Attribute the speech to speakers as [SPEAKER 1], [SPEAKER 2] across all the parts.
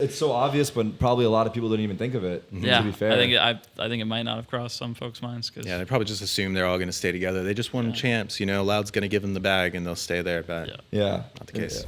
[SPEAKER 1] It's so obvious, but probably a lot of people don't even think of it.
[SPEAKER 2] Yeah,
[SPEAKER 1] to be fair.
[SPEAKER 2] I think it might not have crossed some folks' minds.
[SPEAKER 3] Yeah, they probably just assume they're all going to stay together. They just won champs, Loud's going to give them the bag and they'll stay there, but
[SPEAKER 1] yeah,
[SPEAKER 3] not the case.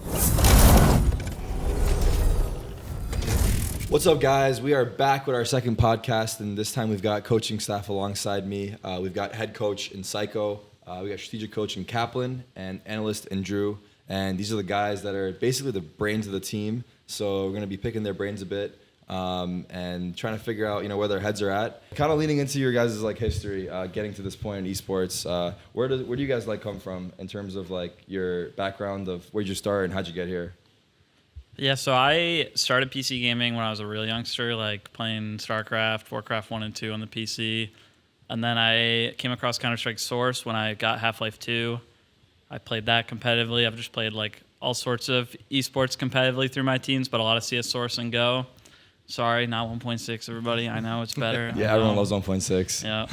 [SPEAKER 1] What's up, guys? We are back with our second podcast, and this time we've got coaching staff alongside me. We've got head coach in Syyko, we got strategic coach in Kaplan, and analyst in Drew. And these are the guys that are basically the brains of the team. So we're going to be picking their brains a bit and trying to figure out, where their heads are at. Kind of leaning into your guys' history, getting to this point in esports. Where do you guys come from in terms of your background of where'd you start and how'd you get here?
[SPEAKER 2] Yeah, so I started PC gaming when I was a real youngster, playing StarCraft, Warcraft 1 and 2 on the PC. And then I came across Counter-Strike Source when I got Half-Life 2. I played that competitively. I've just played all sorts of esports competitively through my teams, but a lot of CS Source and Go. Sorry, not 1.6, everybody. I know it's better.
[SPEAKER 1] Yeah, everyone loves 1.6.
[SPEAKER 2] Yeah.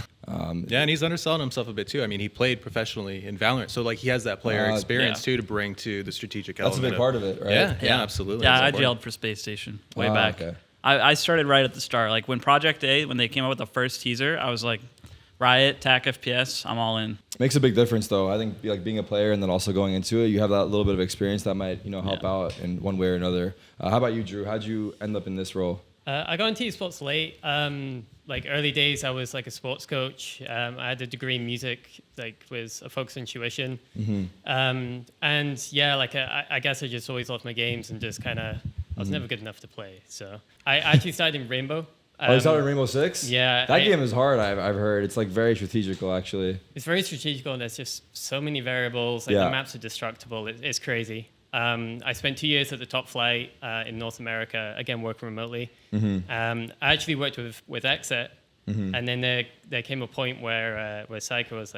[SPEAKER 3] Yeah, and he's underselling himself a bit too. I mean, he played professionally in Valorant, so he has that player experience too to bring to the strategic element.
[SPEAKER 1] That's a big part of it, right?
[SPEAKER 3] Yeah, absolutely.
[SPEAKER 2] Yeah, I jailed for Space Station way back.
[SPEAKER 1] Okay.
[SPEAKER 2] I started right at the start. When Project A, when they came out with the first teaser, I was like, Riot, TAC FPS, I'm all in.
[SPEAKER 1] Makes a big difference, though. I think being a player and then also going into it, you have that little bit of experience that might help out in one way or another. How about you, Drew? How'd you end up in this role?
[SPEAKER 4] I got into esports late. Early days, I was a sports coach. I had a degree in music, with a focus on tuition.
[SPEAKER 1] Mm-hmm.
[SPEAKER 4] I guess I just always loved my games and just I was never good enough to play. So I actually started in Rainbow.
[SPEAKER 1] You started in Rainbow Six?
[SPEAKER 4] Yeah.
[SPEAKER 1] That game is hard, I've heard. It's very strategical, actually.
[SPEAKER 4] It's very strategical, and there's just so many variables. The maps are destructible. It's crazy. I spent 2 years at the Top Flight in North America, again, working remotely.
[SPEAKER 1] Mm-hmm.
[SPEAKER 4] I actually worked with Exit,
[SPEAKER 1] mm-hmm.
[SPEAKER 4] and then there came a point where Syyko was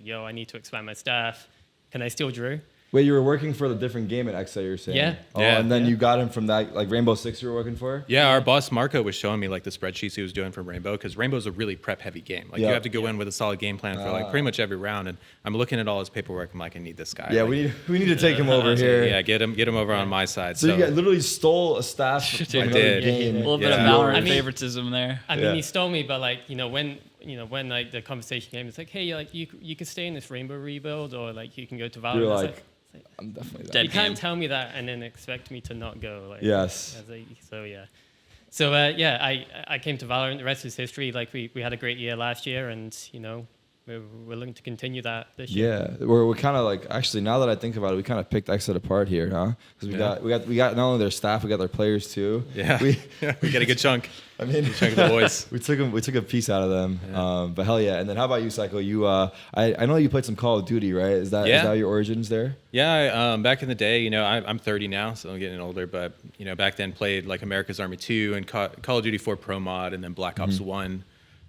[SPEAKER 4] yo, I need to expand my staff. Can I steal Drew?
[SPEAKER 1] Wait, you were working for the different game at Exa, you're saying?
[SPEAKER 4] Yeah.
[SPEAKER 1] Oh, and then you got him from that, Rainbow Six you were working for?
[SPEAKER 3] Yeah, our boss Marco was showing me the spreadsheets he was doing from Rainbow, because Rainbow's a really prep heavy game. You have to go in with a solid game plan for pretty much every round. And I'm looking at all his paperwork. I'm I need this guy.
[SPEAKER 1] Yeah, we need to take him over here.
[SPEAKER 3] Yeah, get him over on my side.
[SPEAKER 1] So you guys literally stole a staff from another game.
[SPEAKER 2] A little bit of Valorant favoritism there.
[SPEAKER 4] I mean, he stole me, but when the conversation came, it's hey, you could stay in this Rainbow rebuild, or you can go to Valor.
[SPEAKER 1] You're I'm definitely that.
[SPEAKER 4] You can't tell me that and then expect me to not go.
[SPEAKER 1] Yes.
[SPEAKER 4] I came to Valorant. The rest is history. We had a great year last year, and we're looking to continue that this year.
[SPEAKER 1] Yeah, we're kind of actually, now that I think about it, we kind of picked Exit apart here, huh? Because we got not only their staff, we got their players too.
[SPEAKER 3] Yeah, we got a good chunk.
[SPEAKER 1] I mean,
[SPEAKER 3] chunk of the boys.
[SPEAKER 1] we took a piece out of them. Yeah. But hell yeah! And then how about you, Syyko? You, I know you played some Call of Duty, right? Is that your origins there?
[SPEAKER 3] Yeah, back in the day, I'm 30 now, so I'm getting older. But back then played America's Army 2 and Call of Duty 4 Pro Mod, and then Black Ops 1.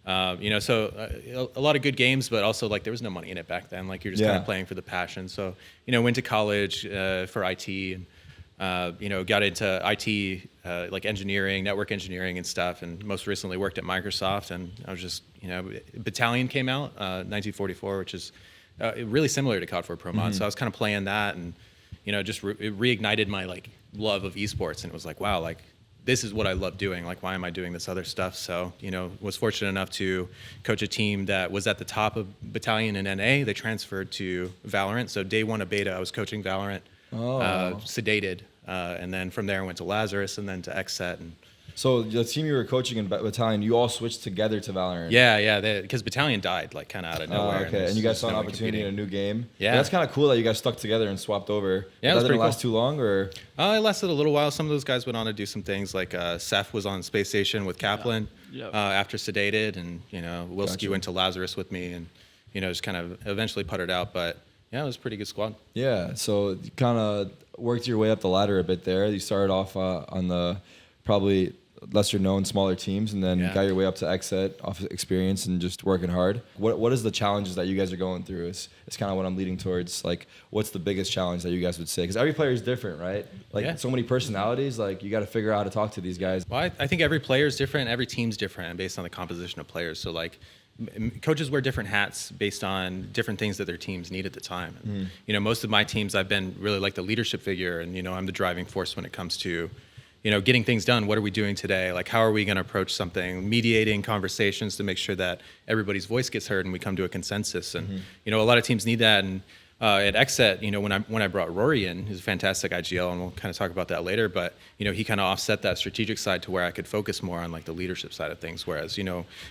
[SPEAKER 3] So a lot of good games, but also there was no money in it back then. You're just kind of playing for the passion. So went to college for IT, and got into IT engineering, network engineering, and stuff. And most recently worked at Microsoft. And I was just Battalion came out 1944, which is really similar to COD 4 Pro Mod. So I was kind of playing that, and just it reignited my love of esports. And it was wow, this is what I love doing. Why am I doing this other stuff? So, was fortunate enough to coach a team that was at the top of Battalion in NA. They transferred to Valorant. So day one of beta, I was coaching Valorant, Sedated. And then from there, I went to Lazarus and then to XSET. And
[SPEAKER 1] so the team you were coaching in Battalion, you all switched together to Valorant?
[SPEAKER 3] Yeah, because Battalion died kind of out of nowhere.
[SPEAKER 1] Okay, and you guys saw an opportunity in a new game?
[SPEAKER 3] Yeah.
[SPEAKER 1] That's kind of cool that you guys stuck together and swapped over.
[SPEAKER 3] Yeah,
[SPEAKER 1] that didn't last too long, or?
[SPEAKER 3] It lasted a little while. Some of those guys went on to do some things, Seth was on Space Station with Kaplan after Sedated, and Wilski went to Lazarus with me, and just kind of eventually puttered out, but yeah, it was a pretty good squad. Yeah,
[SPEAKER 1] so you kind of worked your way up the ladder a bit there. You started off on the probably lesser known, smaller teams, and then got your way up to XSET off experience and just working hard. What is the challenges that you guys are going through? It's kind of what I'm leading towards. What's the biggest challenge that you guys would say? Because every player is different, right? So many personalities. You got to figure out how to talk to these guys.
[SPEAKER 3] Well, I think every player is different. Every team's different based on the composition of players. So coaches wear different hats based on different things that their teams need at the time. And, most of my teams, I've been really the leadership figure, and I'm the driving force when it comes to getting things done. What are we doing today? Like, how are we going to approach something? Mediating conversations to make sure that everybody's voice gets heard and we come to a consensus. And a lot of teams need that. And at XSET, when I brought Rory in, who's a fantastic IGL, and we'll kind of talk about that later. But he kind of offset that strategic side to where I could focus more on like the leadership side of things. Whereas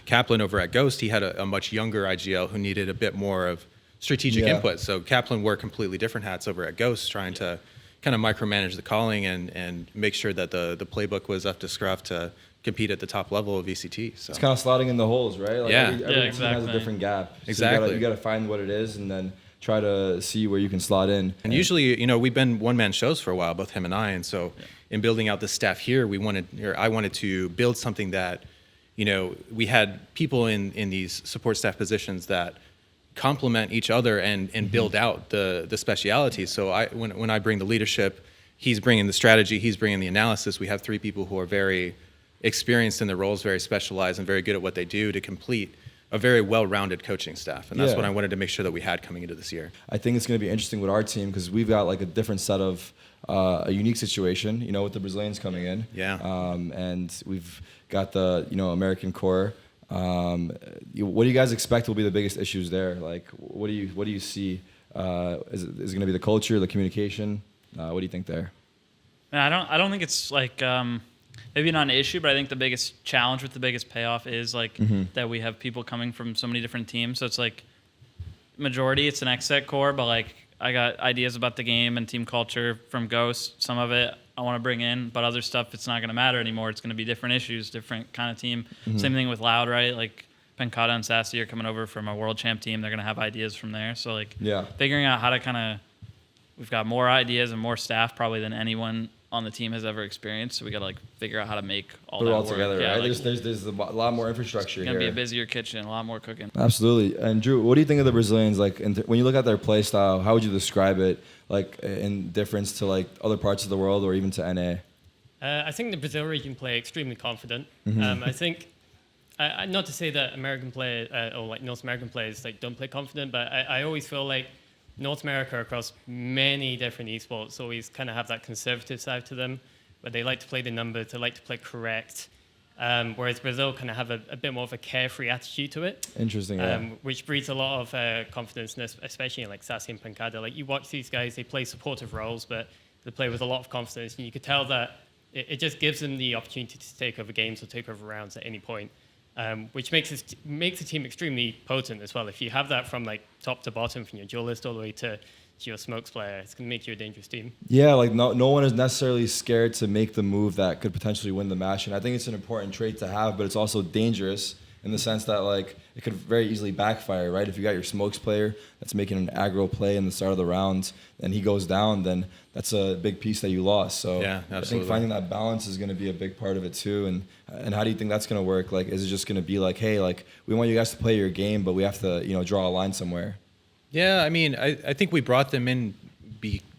[SPEAKER 3] Kaplan over at Ghost, he had a much younger IGL who needed a bit more of strategic input. So Kaplan wore completely different hats over at Ghost, trying to kind of micromanage the calling and make sure that the playbook was up to scruff to compete at the top level of VCT. So
[SPEAKER 1] it's kind of slotting in the holes, right? Like every
[SPEAKER 2] exactly.
[SPEAKER 1] team has a different gap. So
[SPEAKER 3] Exactly.
[SPEAKER 1] you got to find what it is and then try to see where you can slot in.
[SPEAKER 3] And usually, we've been one-man shows for a while, both him and I. And so in building out the staff here, I wanted to build something that, we had people in these support staff positions that complement each other and build out the specialities. So when I bring the leadership, he's bringing the strategy, he's bringing the analysis. We have 3 people who are very experienced in their roles, very specialized and very good at what they do to complete a very well-rounded coaching staff. And that's what I wanted to make sure that we had coming into this year.
[SPEAKER 1] I think it's going to be interesting with our team because we've got like a different set of a unique situation, with the Brazilians coming in.
[SPEAKER 3] Yeah.
[SPEAKER 1] And we've got the, American core. What do you guys expect will be the biggest issues there? Like, what do you see? Is it going to be the culture, the communication? What do you think there?
[SPEAKER 2] I don't think it's like maybe not an issue, but I think the biggest challenge with the biggest payoff is like that we have people coming from so many different teams. So it's like majority it's an XSET core, but like I got ideas about the game and team culture from Ghost. Some of it I want to bring in, but other stuff it's not going to matter anymore. It's going to be different issues, different kind of team. Same thing with Loud, right? Like Vangada and Saucy are coming over from a world champ team. They're going to have ideas from there. So like figuring out how to kind of, we've got more ideas and more staff probably than anyone on the team has ever experienced. So we got to like figure out how to make all
[SPEAKER 1] Put
[SPEAKER 2] that
[SPEAKER 1] it all
[SPEAKER 2] work.
[SPEAKER 1] together,
[SPEAKER 2] Yeah,
[SPEAKER 1] right?
[SPEAKER 2] like,
[SPEAKER 1] There's a lot more infrastructure
[SPEAKER 2] it's
[SPEAKER 1] here.
[SPEAKER 2] going to be a busier kitchen, a lot more cooking.
[SPEAKER 1] Absolutely. And Drew, what do you think of the Brazilians? Like, when you look at their play style, how would you describe it? Like, in difference to like other parts of the world or even to NA?
[SPEAKER 4] I think the Brazil region play extremely confident. I think, not to say that American players or like North American players like don't play confident, but I always feel like North America across many different esports always kind of have that conservative side to them, where they like to play the numbers, they like to play correct. Whereas Brazil kind of have a bit more of a carefree attitude to it.
[SPEAKER 1] Interesting, yeah.
[SPEAKER 4] Which breeds a lot of confidence, especially in like Saucy and Vangada. Like you watch these guys, they play supportive roles, but they play with a lot of confidence, and you could tell that it just gives them the opportunity to take over games or take over rounds at any point, which makes the team extremely potent as well. If you have that from like top to bottom, from your duelist all the way to your smokes player, it's going to make you a dangerous team.
[SPEAKER 1] Yeah, like no one is necessarily scared to make the move that could potentially win the match, and I think it's an important trait to have, but it's also dangerous in the sense that like it could very easily backfire, right? If you got your smokes player that's making an aggro play in the start of the round and he goes down, then that's a big piece that you lost. So
[SPEAKER 3] yeah,
[SPEAKER 1] I think finding that balance is going to be a big part of it too. And how do you think that's going to work? Like, is it just going to be like, hey, like we want you guys to play your game, but we have to draw a line somewhere?
[SPEAKER 3] Yeah, I mean, I think we brought them in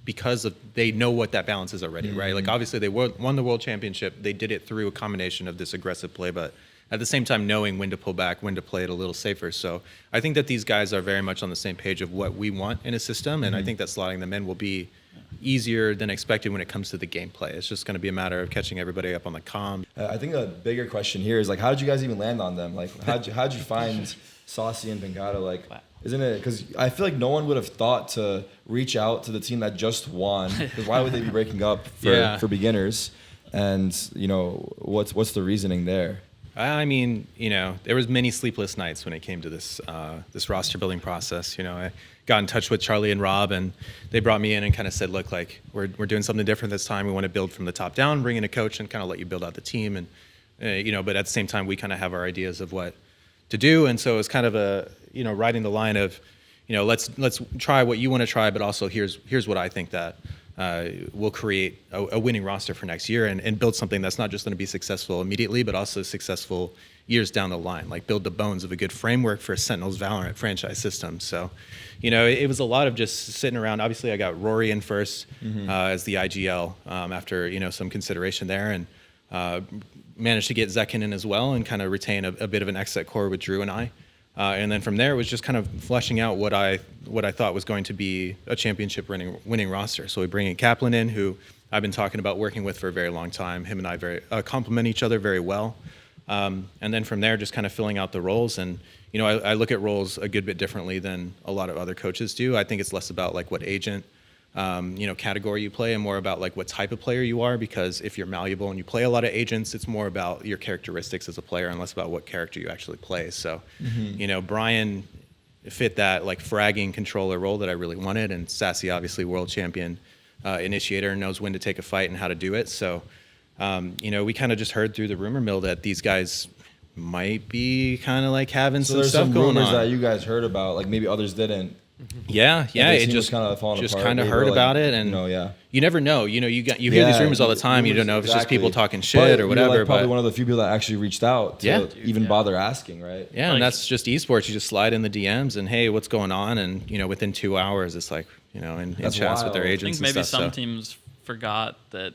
[SPEAKER 3] because they know what that balance is already, right? Like, obviously, they won the world championship. They did it through a combination of this aggressive play, but at the same time, knowing when to pull back, when to play it a little safer. So I think that these guys are very much on the same page of what we want in a system, and I think that slotting them in will be easier than expected when it comes to the gameplay. It's just going to be a matter of catching everybody up on the comm.
[SPEAKER 1] I think a bigger question here is like, how did you guys even land on them? Like, how'd you find Saucy and Vangada? Like, isn't it? Because I feel like no one would have thought to reach out to the team that just won. Because why would they be breaking up for beginners? And what's the reasoning there?
[SPEAKER 3] I mean, there was many sleepless nights when it came to this roster building process. I got in touch with Charlie and Rob, and they brought me in and kind of said, look, like we're doing something different this time. We want to build from the top down, bring in a coach, and kind of let you build out the team. And but at the same time, we kind of have our ideas of what to do. And so it's kind of a riding the line of let's try what you want to try, but also here's what I think that we'll create a winning roster for next year and build something that's not just going to be successful immediately, but also successful years down the line. Like build the bones of a good framework for a Sentinels Valorant franchise system. So, it was a lot of just sitting around. Obviously, I got Rory in first as the IGL after some consideration there, and managed to get Zekin in as well and kind of retain a bit of an XSET core with Drew and I. And then from there, it was just kind of fleshing out what I thought was going to be a championship winning roster. So we bring in Kaplan in, who I've been talking about working with for a very long time. Him and I complement each other very well. And then from there, just kind of filling out the roles. And, you know, I look at roles a good bit differently than a lot of other coaches do. I think it's less about like what agent, you know, category you play and more about like what type of player you are, because if you're malleable and you play a lot of agents, it's more about your characteristics as a player and less about what character you actually play. So, you know, Brian fit that like fragging controller role that I really wanted, and Saucy, obviously world champion initiator, knows when to take a fight and how to do it. So, you know, we kind of just heard through the rumor mill that these guys might be kind of like having some
[SPEAKER 1] there's
[SPEAKER 3] stuff
[SPEAKER 1] some
[SPEAKER 3] going
[SPEAKER 1] rumors
[SPEAKER 3] on.
[SPEAKER 1] that you guys heard about, like maybe others didn't.
[SPEAKER 3] Yeah,
[SPEAKER 1] It
[SPEAKER 3] it just
[SPEAKER 1] kind of falling
[SPEAKER 3] just
[SPEAKER 1] apart.
[SPEAKER 3] kind of
[SPEAKER 1] They
[SPEAKER 3] heard
[SPEAKER 1] were, like,
[SPEAKER 3] about it, and
[SPEAKER 1] yeah.
[SPEAKER 3] you never know. You know, you hear these rumors all the time. You don't know if it's just people talking shit
[SPEAKER 1] But
[SPEAKER 3] or
[SPEAKER 1] you're,
[SPEAKER 3] whatever.
[SPEAKER 1] like, probably
[SPEAKER 3] but
[SPEAKER 1] one of the few people that actually reached out to even bother asking, right?
[SPEAKER 3] yeah,
[SPEAKER 2] Like-
[SPEAKER 3] and that's just esports. You just slide in the DMs and hey, what's going on? And you know, within 2 hours, it's like, you know, in
[SPEAKER 1] That's
[SPEAKER 3] chats with their
[SPEAKER 1] wild. I
[SPEAKER 2] I
[SPEAKER 3] agents
[SPEAKER 2] think maybe
[SPEAKER 3] and stuff.
[SPEAKER 2] some
[SPEAKER 3] so.
[SPEAKER 2] teams forgot that,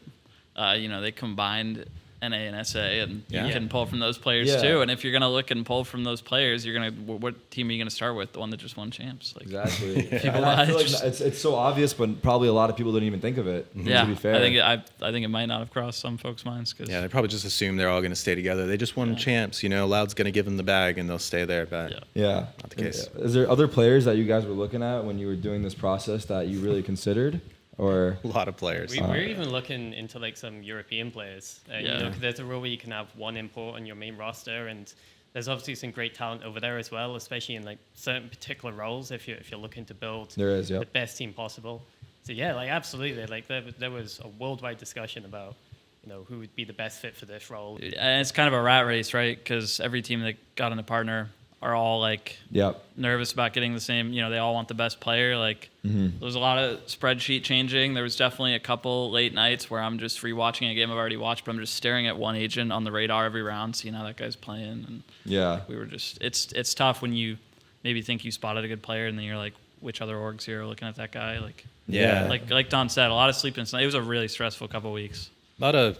[SPEAKER 2] you know, they combined NA and SA, and
[SPEAKER 3] Yeah.
[SPEAKER 2] you can pull from those players
[SPEAKER 1] Yeah.
[SPEAKER 2] too. And if you're gonna look and pull from those players, you're gonna what team are you gonna start with? The one that just won champs? Like,
[SPEAKER 1] Exactly.
[SPEAKER 2] People
[SPEAKER 1] And I feel like
[SPEAKER 2] just-
[SPEAKER 1] it's so obvious, but probably a lot of people don't even think of it.
[SPEAKER 2] yeah,
[SPEAKER 1] To be fair.
[SPEAKER 2] I think it might not have crossed some folks' minds because
[SPEAKER 3] Yeah, they probably just assume they're all going to stay together. They just won champs, you know. Loud's going to give them the bag, and they'll stay there. But
[SPEAKER 2] Yeah.
[SPEAKER 1] Yeah.
[SPEAKER 3] Not the case.
[SPEAKER 1] Is there other players that you guys were looking at when you were doing this process that you really considered? Or
[SPEAKER 3] a lot of players.
[SPEAKER 4] We're even looking into like some European players. You
[SPEAKER 2] Yeah.
[SPEAKER 4] know, 'cause there's a role where you can have one import on your main roster, and there's obviously some great talent over there as well, especially in like certain particular roles. If you're looking to build
[SPEAKER 1] there is,
[SPEAKER 4] the
[SPEAKER 1] yep.
[SPEAKER 4] best team possible. So yeah, like absolutely, like there was a worldwide discussion about, you know, who would be the best fit for this role.
[SPEAKER 2] and it's kind of a rat race, right? Because every team that got in a partner are all like
[SPEAKER 1] Yep.
[SPEAKER 2] nervous about getting the same. You know, they all want the best player. Like, there's a lot of spreadsheet changing. There was definitely a couple late nights where I'm just rewatching a game I've already watched, but I'm just staring at one agent on the radar every round, seeing how that guy's playing. And
[SPEAKER 1] Yeah.
[SPEAKER 2] we were just, it's tough when you maybe think you spotted a good player and then you're like, which other orgs here are looking at that guy? Like,
[SPEAKER 3] Yeah.
[SPEAKER 2] like Don said, a lot of sleepless nights. It was a really stressful couple weeks.
[SPEAKER 3] A lot of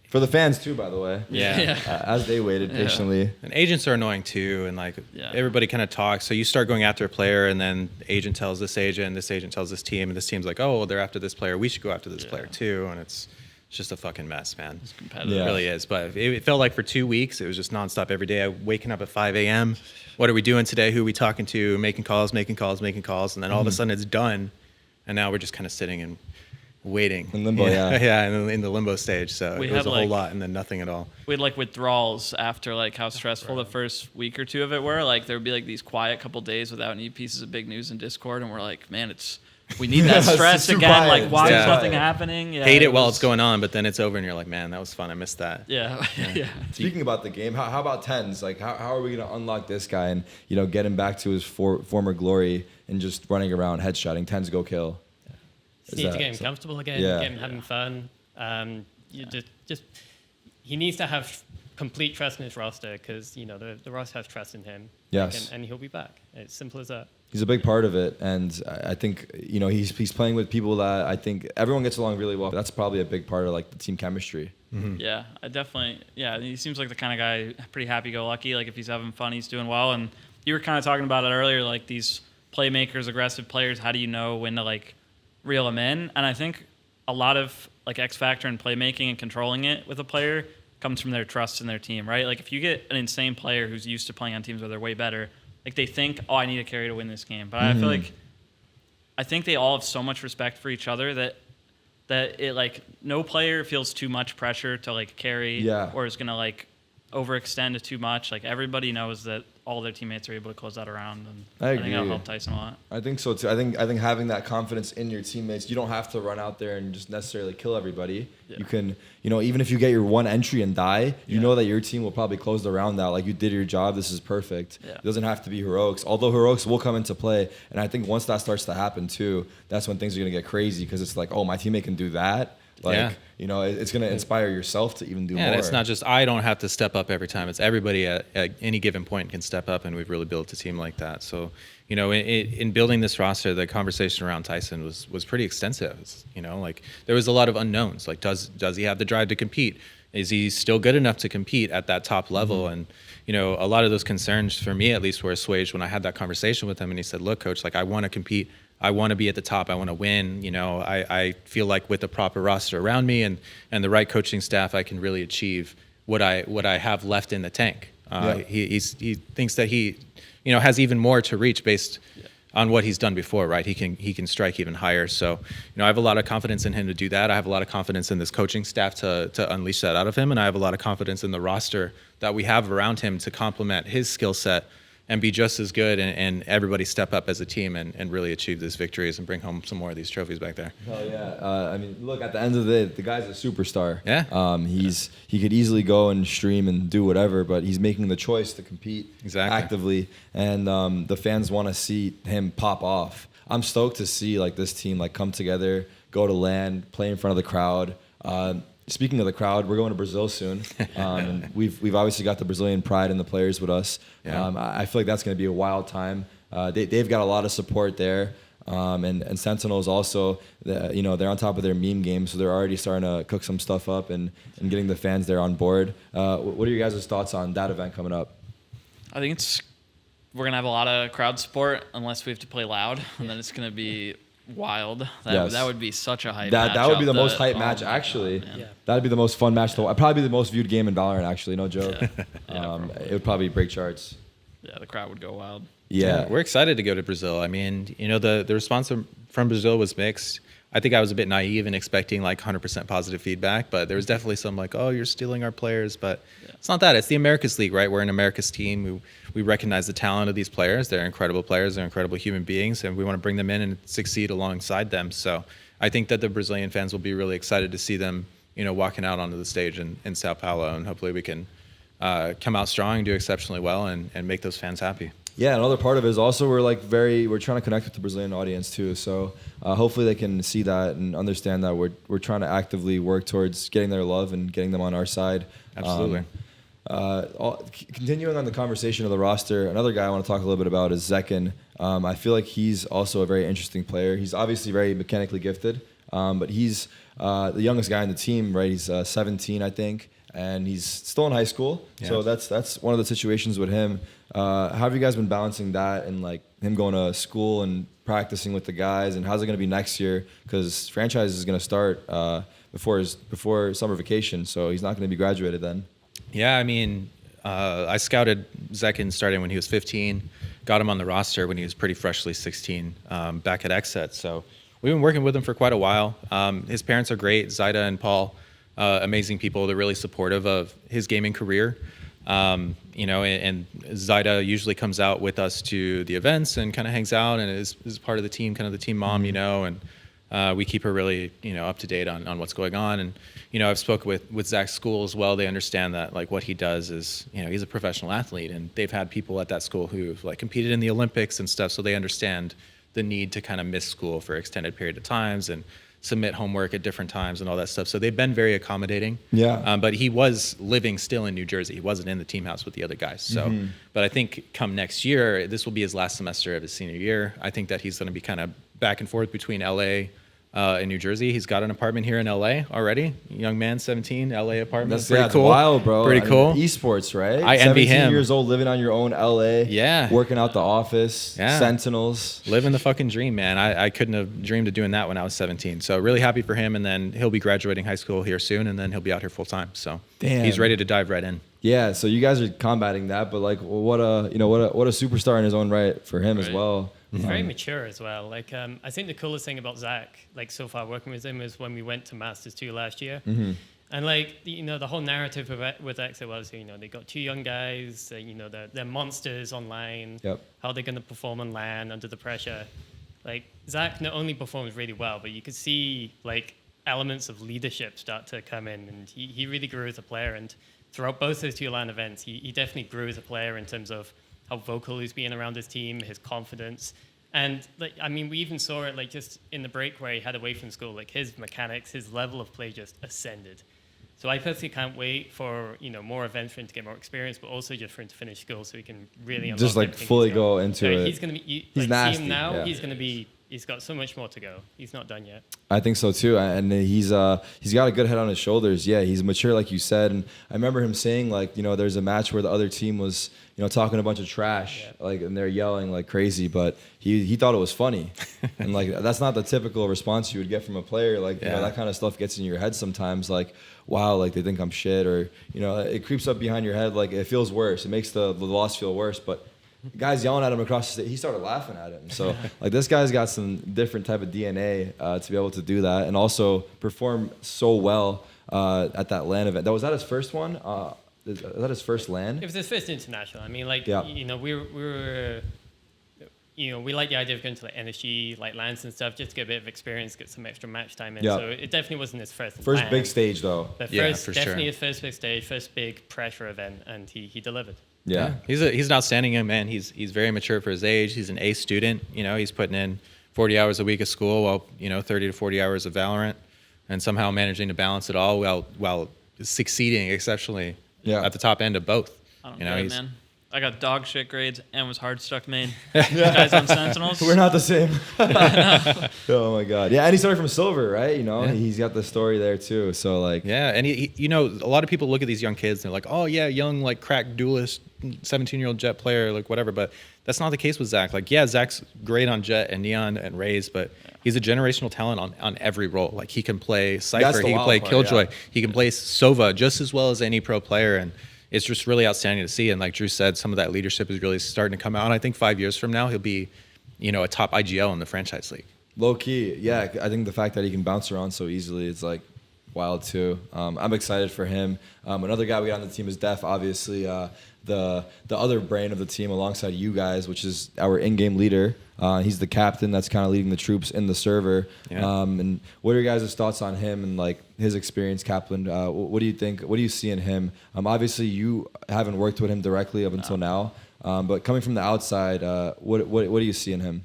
[SPEAKER 1] For the fans too, by the way.
[SPEAKER 3] yeah.
[SPEAKER 1] As they waited patiently.
[SPEAKER 3] And agents are annoying too, and like
[SPEAKER 2] Yeah.
[SPEAKER 3] everybody kind of talks. So you start going after a player, and then the agent tells this agent tells this team, and this team's like, oh, well, they're after this player. We should go after this player too, and it's just a fucking mess, man.
[SPEAKER 2] It's competitive.
[SPEAKER 1] Yeah.
[SPEAKER 3] It really is. But it felt like for 2 weeks, it was just nonstop every day. Waking up at 5 a.m. What are we doing today? Who are we talking to? Making calls, and then all of a sudden it's done, and now we're just kind of sitting and waiting
[SPEAKER 1] In limbo, yeah.
[SPEAKER 3] yeah, in the limbo stage. So
[SPEAKER 2] We
[SPEAKER 3] it was
[SPEAKER 2] had,
[SPEAKER 3] a whole
[SPEAKER 2] like-
[SPEAKER 3] lot, and then nothing at all.
[SPEAKER 2] We had like withdrawals after like how stressful the first week or two of it were. Like there would be like these quiet couple days without any pieces of big news in Discord, and we're like, man, we need that
[SPEAKER 1] Yeah, it's
[SPEAKER 2] stress
[SPEAKER 1] too
[SPEAKER 2] again.
[SPEAKER 1] quiet.
[SPEAKER 2] Like why
[SPEAKER 3] Yeah.
[SPEAKER 2] is nothing happening? Yeah,
[SPEAKER 3] Hate it while
[SPEAKER 2] was-
[SPEAKER 3] it's going on, but then it's over, and you're like, man, that was fun. I missed that.
[SPEAKER 2] Yeah, yeah.
[SPEAKER 1] Speaking about the game, how about tens? Like, how are we going to unlock this guy and, you know, get him back to his former glory and just running around headshotting? Tens go kill.
[SPEAKER 4] Just need to get him comfortable again,
[SPEAKER 1] Yeah.
[SPEAKER 4] get him having fun. You just he needs to have complete trust in his roster, because you know the roster has trust in him.
[SPEAKER 1] Yes.
[SPEAKER 4] and he'll be back. It's simple as that.
[SPEAKER 1] He's a big part of it, and I think, you know, he's playing with people that I think everyone gets along really well. That's probably a big part of like the team chemistry.
[SPEAKER 2] Yeah, I definitely. Yeah, he seems like the kind of guy, pretty happy-go-lucky. Like if he's having fun, he's doing well. And you were kind of talking about it earlier, like these playmakers, aggressive players. How do you know when to like reel them in? And I think a lot of like X factor and playmaking and controlling it with a player comes from their trust in their team, right? Like if you get an insane player who's used to playing on teams where they're way better, like they think, oh, I need a carry to win this game. But I feel like I think they all have so much respect for each other that it like no player feels too much pressure to like carry
[SPEAKER 1] Yeah.
[SPEAKER 2] or is gonna like overextend too much. Like everybody knows that all their teammates are able to close that around, and
[SPEAKER 1] I
[SPEAKER 2] think that'll
[SPEAKER 1] agree.
[SPEAKER 2] help Tyson a lot.
[SPEAKER 1] I think so too. I think having that confidence in your teammates, you don't have to run out there and just necessarily kill everybody.
[SPEAKER 2] Yeah.
[SPEAKER 1] You can, you know, even if you get your one entry and die, you know that your team will probably close the round out. Like, you did your job. This is perfect.
[SPEAKER 2] Yeah.
[SPEAKER 1] It doesn't have to be heroics, although heroics will come into play. And I think once that starts to happen too, that's when things are gonna get crazy, because it's like, oh, my teammate can do that. Like,
[SPEAKER 3] Yeah.
[SPEAKER 1] you know, it's gonna inspire yourself to even do
[SPEAKER 3] Yeah,
[SPEAKER 1] more.
[SPEAKER 3] and it's not just I don't have to step up every time. It's everybody at any given point can step up, and we've really built a team like that. So, you know, in building this roster, the conversation around Tyson was pretty extensive. You know, like there was a lot of unknowns. Like, does he have the drive to compete? Is he still good enough to compete at that top level? And, you know, a lot of those concerns, for me at least, were assuaged when I had that conversation with him, and he said, look, coach, like I want to compete. I want to be at the top. I want to win. You know, I feel like with the proper roster around me and the right coaching staff, I can really achieve what I have left in the tank. He thinks that he, you know, has even more to reach based on what he's done before, right? He can strike even higher. So, you know, I have a lot of confidence in him to do that. I have a lot of confidence in this coaching staff to unleash that out of him, and I have a lot of confidence in the roster that we have around him to complement his skill set and be just as good, and everybody step up as a team and really achieve these victories and bring home some more of these trophies back there.
[SPEAKER 1] Hell yeah. I mean, look, at the end of the day, the guy's a superstar.
[SPEAKER 3] Yeah.
[SPEAKER 1] He could easily go and stream and do whatever, but he's making the choice to compete actively, and the fans want to see him pop off. I'm stoked to see like this team like come together, go to LAN, play in front of the crowd. Speaking of the crowd, we're going to Brazil soon, and we've obviously got the Brazilian pride and the players with us.
[SPEAKER 3] Yeah.
[SPEAKER 1] I feel like that's going to be a wild time. They've got a lot of support there, and Sentinels also. You know, they're on top of their meme game, so they're already starting to cook some stuff up and getting the fans there on board. What are your guys' thoughts on that event coming up?
[SPEAKER 2] I think we're gonna have a lot of crowd support unless we have to play loud, and then it's gonna be wild. That would be such a hype match.
[SPEAKER 1] That would be the most hype match, actually.
[SPEAKER 2] God,
[SPEAKER 1] That'd be the most fun match to watch. Probably the most viewed game in Valorant, actually. No joke. It would probably break charts.
[SPEAKER 2] Yeah, the crowd would go wild.
[SPEAKER 1] Yeah.
[SPEAKER 3] We're excited to go to Brazil. I mean, you know, the response from Brazil was mixed. I think I was a bit naive in expecting like 100% positive feedback, but there was definitely some like, oh, you're stealing our players. But it's not that. It's the Americas League, right? We're an America's team. We recognize the talent of these players. They're incredible players. They're incredible human beings, and we want to bring them in and succeed alongside them. So I think that the Brazilian fans will be really excited to see them, you know, walking out onto the stage in Sao Paulo, and hopefully we can come out strong, do exceptionally well, and make those fans happy.
[SPEAKER 1] Yeah, another part of it is also we're trying to connect with the Brazilian audience too. So hopefully they can see that and understand that we're trying to actively work towards getting their love and getting them on our side.
[SPEAKER 3] Absolutely.
[SPEAKER 1] Continuing on the conversation of the roster, another guy I want to talk a little bit about is Zekin. I feel like he's also a very interesting player. He's obviously very mechanically gifted, but he's the youngest guy on the team, right? He's 17, I think, and he's still in high school.
[SPEAKER 3] Yeah.
[SPEAKER 1] So that's one of the situations with him. How have you guys been balancing that and like him going to school and practicing with the guys, and how's it going to be next year? Because franchise is going to start before summer vacation, so he's not going to be graduated then.
[SPEAKER 3] Yeah, I mean, I scouted Zekin starting when he was 15, got him on the roster when he was pretty freshly 16 back at XSET. So we've been working with him for quite a while. His parents are great, Zaida and Paul, amazing people. They're really supportive of his gaming career. You know, and Zaida usually comes out with us to the events and kind of hangs out and is part of the team, kind of the team mom, you know, and we keep her really, you know, up to date on what's going on. And, you know, I've spoken with Zach's school as well. They understand that like what he does is, you know, he's a professional athlete, and they've had people at that school who've like competed in the Olympics and stuff. So they understand the need to kind of miss school for extended period of times and submit homework at different times and all that stuff. So they've been very accommodating.
[SPEAKER 1] Yeah.
[SPEAKER 3] But he was living still in New Jersey. He wasn't in the team house with the other guys. So, but I think come next year, this will be his last semester of his senior year. I think that he's going to be kind of back and forth between LA and New Jersey. He's got an apartment here in LA already. Young man, 17, LA apartment.
[SPEAKER 1] That's
[SPEAKER 3] pretty cool.
[SPEAKER 1] wild, bro.
[SPEAKER 3] Pretty cool.
[SPEAKER 1] Esports, right?
[SPEAKER 3] I envy
[SPEAKER 1] 17
[SPEAKER 3] him.
[SPEAKER 1] years old, living on your own LA.
[SPEAKER 3] Yeah.
[SPEAKER 1] Working out the office.
[SPEAKER 3] Yeah.
[SPEAKER 1] Sentinels.
[SPEAKER 3] Living the fucking dream, man. I couldn't have dreamed of doing that when I was 17. So really happy for him. And then he'll be graduating high school here soon, and then he'll be out here full time. So
[SPEAKER 1] Damn.
[SPEAKER 3] He's ready to dive right in.
[SPEAKER 1] Yeah, so you guys are combating that, but like, what a superstar in his own right for him as well.
[SPEAKER 4] He's very mature as well. Like, I think the coolest thing about Zach, like so far working with him, is when we went to Masters 2 last year. And like, you know, the whole narrative with Exit was, you know, they got two young guys, you know, they're monsters online.
[SPEAKER 1] Yep.
[SPEAKER 4] How are they going to perform on LAN under the pressure? Like, Zach not only performs really well, but you could see like elements of leadership start to come in, and he really grew as a player. And throughout both those two LAN events, he definitely grew as a player in terms of how vocal he's being around his team, his confidence. And like, I mean, we even saw it like just in the break where he had away from school, like his mechanics, his level of play just ascended. So I personally can't wait for, you know, more events for him to get more experience, but also just for him to finish school so he can really unlock
[SPEAKER 1] Just like
[SPEAKER 4] everything
[SPEAKER 1] fully
[SPEAKER 4] he's got.
[SPEAKER 1] go into
[SPEAKER 4] So
[SPEAKER 1] it.
[SPEAKER 4] He's going to be,
[SPEAKER 1] He's
[SPEAKER 4] like,
[SPEAKER 1] nasty.
[SPEAKER 4] see him now,
[SPEAKER 1] Yeah.
[SPEAKER 4] he's going to be he's got so much more to go. He's not done yet.
[SPEAKER 1] I think so too, and he's got a good head on his shoulders. Yeah, he's mature, like you said, and I remember him saying like, there's a match where the other team was, talking a bunch of trash, like, and they're yelling like crazy, but he thought it was funny, and like that's not the typical response you would get from a player. Like that kind of stuff gets in your head sometimes. Like, wow, like they think I'm shit, or it creeps up behind your head. Like it feels worse. It makes the loss feel worse, but. Guys yelling at him across the stage, he started laughing at him. So, like, this guy's got some different type of DNA to be able to do that, and also perform so well at that LAN event. Was that his first one? Is that his first LAN?
[SPEAKER 4] It was his first international. I mean, like,
[SPEAKER 1] Yeah.
[SPEAKER 4] we were, we like the idea of going to like NSG, like LANs and stuff, just to get a bit of experience, get some extra match time in.
[SPEAKER 1] Yeah.
[SPEAKER 4] So it definitely wasn't his first
[SPEAKER 1] First
[SPEAKER 4] LAN,
[SPEAKER 1] big stage, though.
[SPEAKER 4] but
[SPEAKER 3] Yeah,
[SPEAKER 4] first,
[SPEAKER 3] for
[SPEAKER 4] definitely
[SPEAKER 3] sure.
[SPEAKER 4] his first big stage, first big pressure event, and he delivered.
[SPEAKER 1] Yeah.
[SPEAKER 3] He's an outstanding young man. He's very mature for his age. He's an A student. He's putting in 40 hours a week of school while 30 to 40 hours of Valorant, and somehow managing to balance it all while succeeding exceptionally at the top end of both.
[SPEAKER 2] I don't know, man. I got dog shit grades and was hard stuck main. This
[SPEAKER 1] Yeah.
[SPEAKER 2] guy's on Sentinels.
[SPEAKER 1] We're not the same. Oh my god. Yeah, and he started from silver, right? He's got the story there too. So like.
[SPEAKER 3] Yeah, and he a lot of people look at these young kids and they're like, oh yeah, young like crack duelist, 17-year-old Jet player, like whatever. But that's not the case with Zach. Like, yeah, Zach's great on Jet and Neon and Raze, but he's a generational talent on every role. Like he can play Cypher, he can play Killjoy, he can play Sova just as well as any pro player, and it's just really outstanding to see. And like Drew said, some of that leadership is really starting to come out. And I think 5 years from now, he'll be, a top IGL in the franchise league. Low
[SPEAKER 1] key, yeah. I think the fact that he can bounce around so easily is like wild too. I'm excited for him. Another guy we got on the team is Def, obviously the other brain of the team alongside you guys, which is our in-game leader. He's the captain that's kind of leading the troops in the server.
[SPEAKER 3] Yeah.
[SPEAKER 1] And what are your guys' thoughts on him and like his experience, Kaplan? What do you think? What do you see in him? Obviously, you haven't worked with him directly up until now, but coming from the outside, what do you see in him?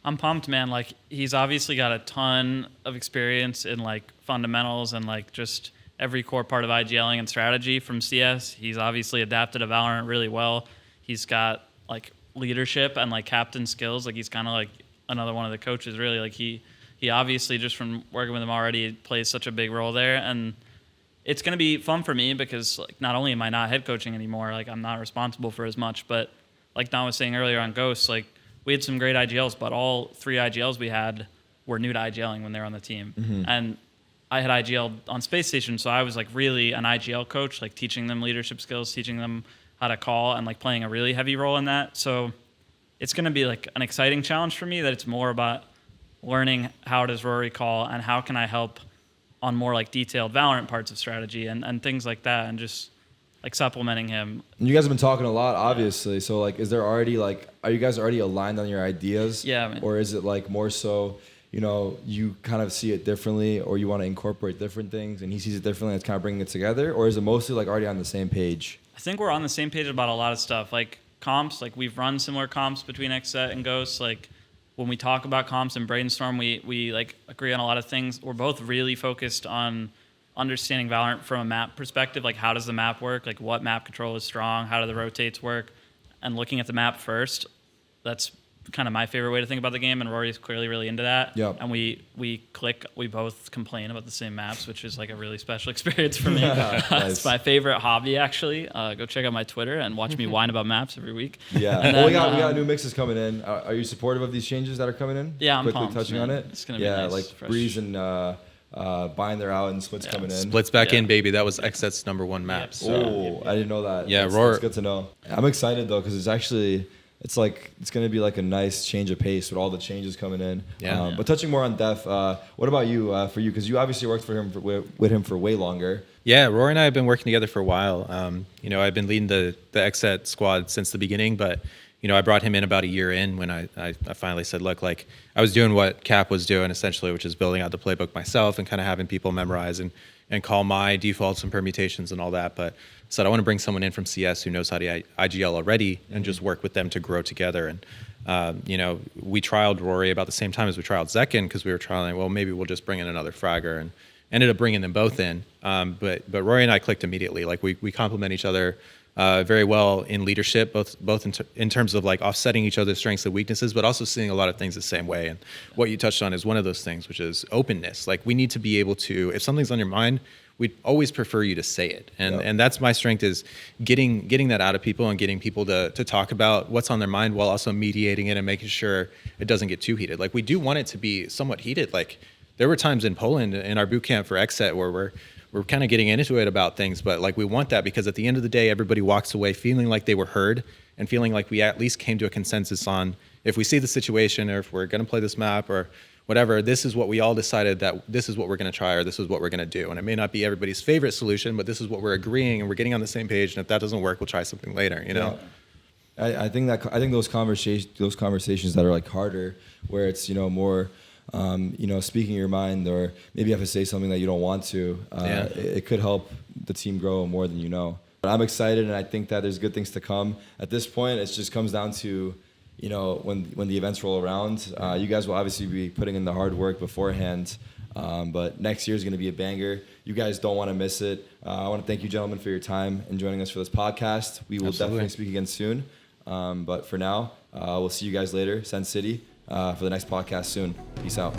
[SPEAKER 2] I'm pumped, man. Like, he's obviously got a ton of experience in like fundamentals and like just every core part of IGLing and strategy from CS. He's obviously adapted to Valorant really well. He's got like leadership and like captain skills. Like he's kind of like another one of the coaches, really. Like he obviously, just from working with him already, plays such a big role there. And it's going to be fun for me because like not only am I not head coaching anymore, like I'm not responsible for as much, but like Don was saying earlier on Ghosts, like we had some great IGLs, but all 3 IGLs we had were new to IGLing when they were on the team.
[SPEAKER 1] Mm-hmm.
[SPEAKER 2] And I had IGL on Space Station, so I was like really an IGL coach, like teaching them leadership skills, teaching them how to call, and like playing a really heavy role in that. So it's going to be like an exciting challenge for me that it's more about learning how does Rory call and how can I help on more like detailed Valorant parts of strategy and things like that, and just like supplementing him.
[SPEAKER 1] And you guys have been talking a lot, obviously. So like, is there already like, are you guys already aligned on your ideas?
[SPEAKER 2] Yeah, man.
[SPEAKER 1] Or is it like more so, you kind of see it differently, or you want to incorporate different things and he sees it differently, it's kind of bringing it together? Or is it mostly like already on the same page?
[SPEAKER 2] I think we're on the same page about a lot of stuff. Like comps, like we've run similar comps between XSET and Ghosts. Like when we talk about comps and brainstorm, we like agree on a lot of things. We're both really focused on understanding Valorant from a map perspective. Like how does the map work? Like what map control is strong? How do the rotates work? And looking at the map first, that's kind of my favorite way to think about the game, and Rory's clearly really into that.
[SPEAKER 1] Yep.
[SPEAKER 2] And we both complain about the same maps, which is like a really special experience for me.
[SPEAKER 1] Nice.
[SPEAKER 2] It's my favorite hobby, actually. Go check out my Twitter and watch me whine about maps every week.
[SPEAKER 1] Yeah.
[SPEAKER 2] And
[SPEAKER 1] Well,
[SPEAKER 2] then,
[SPEAKER 1] we got new mixes coming in. Are you supportive of these changes that are coming in?
[SPEAKER 2] Yeah, I'm
[SPEAKER 1] Quickly
[SPEAKER 2] pumped,
[SPEAKER 1] touching
[SPEAKER 2] man.
[SPEAKER 1] on it.
[SPEAKER 2] It's gonna be
[SPEAKER 1] yeah,
[SPEAKER 2] nice,
[SPEAKER 1] like
[SPEAKER 2] fresh.
[SPEAKER 1] Breeze and Binder out and Split's coming in.
[SPEAKER 3] Splits back
[SPEAKER 2] Yeah.
[SPEAKER 3] in, baby. That was XSET's #1 map.
[SPEAKER 4] Yep.
[SPEAKER 3] So.
[SPEAKER 1] Oh, I didn't know that.
[SPEAKER 3] Yeah,
[SPEAKER 1] That's
[SPEAKER 3] Roar.
[SPEAKER 1] good to know. I'm excited though because it's going to be like a nice change of pace with all the changes coming in.
[SPEAKER 3] Yeah.
[SPEAKER 1] But touching more on Def, what about you? For you, because you obviously worked with him for way longer.
[SPEAKER 3] Yeah, Rory and I have been working together for a while. I've been leading the XSET squad since the beginning, but I brought him in about a year in when I finally said, look, like I was doing what Cap was doing essentially, which is building out the playbook myself and kind of having people memorize and call my defaults and permutations and all that. But I said I want to bring someone in from CS who knows how to IGL already and just work with them to grow together. And we trialed Rory about the same time as we trialed Zekin because we were trialing, well, maybe we'll just bring in another fragger, and ended up bringing them both in. But Rory and I clicked immediately. Like we complement each other very well in leadership, both in terms of like offsetting each other's strengths and weaknesses, but also seeing a lot of things the same way. And what you touched on is one of those things, which is openness. Like we need to be able to, if something's on your mind, we'd always prefer you to say it. And that's my strength, is getting that out of people and getting people to talk about what's on their mind while also mediating it and making sure it doesn't get too heated. Like we do want it to be somewhat heated. Like there were times in Poland in our boot camp for XSET where we're kind of getting into it about things, but like we want that because at the end of the day, everybody walks away feeling like they were heard and feeling like we at least came to a consensus on, if we see the situation or if we're going to play this map or whatever, this is what we all decided, that this is what we're going to try or this is what we're going to do. And it may not be everybody's favorite solution, but this is what we're agreeing and we're getting on the same page. And if that doesn't work, we'll try something later, you know?
[SPEAKER 1] I think those conversations that are like harder, where it's, you know, more, you know, speaking your mind, or maybe you have to say something that you don't want to, it could help the team grow more than you know. But I'm excited, and I think that there's good things to come. At this point, it just comes down to, you know, when the events roll around, you guys will obviously be putting in the hard work beforehand, but next year is going to be a banger. You guys don't want to miss it. I want to thank you, gentlemen, for your time and joining us for this podcast. We will definitely speak again soon. But for now, we'll see you guys later, Sen City, for the next podcast soon. Peace out.